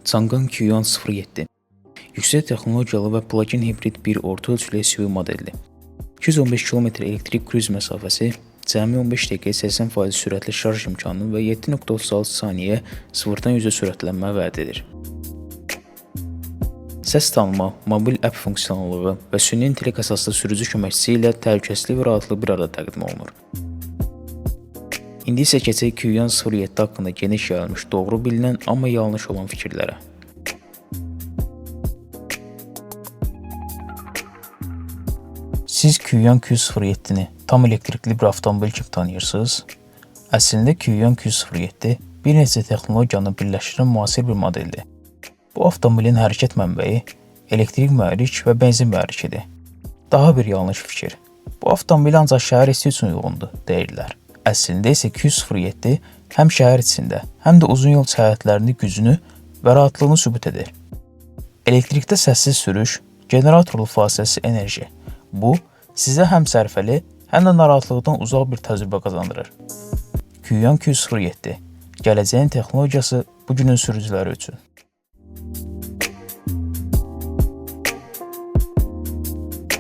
Changan Q07 yüksək texnologiyalı və plug-in hibrid bir orta ölçülü SUV modelidir. 215 km elektrik kruz məsafəsi, cəmi 15 dəqiqə 80% sürətli şarj imkanı və 7.36 saniyə 0-dan 100-ə sürətlənmə vəd edir. Səs tanıma, mobil app funksionallığı və süni intellekt əsaslı sürücü köməkçisi ilə təhlükəsizlik və rahatlıq bir arada təqdim olunur. İndi isə keçək Q07 haqqında geniş yayılmış, doğru bilinən, amma yanlış olan fikirlərə. Siz Q07-ni tam elektrikli bir avtomobil kimi tanıyırsınız. Əslində Q07 bir neçə texnologiyanı birləşdirən müasir bir modeldir. Bu avtomobilin hərəkət mənbəyi elektrik mühərrik və benzin mühərrikidir. Daha bir yanlış fikir. Bu avtomobil ancaq şəhər içi üçün uyğundur, deyirlər. Əslində isə Q07 həm şəhər içində, həm də uzun yol səyahətlərinin gücünü və rahatlığını sübut edir. Elektrikdə səssiz sürüş, generatorlu fasiləsiz enerji. Bu, sizə həm sərfəli, həm də narahatlıqdan uzaq bir təcrübə qazandırır. Q07, gələcəyin texnologiyası bugünün sürücüləri üçün.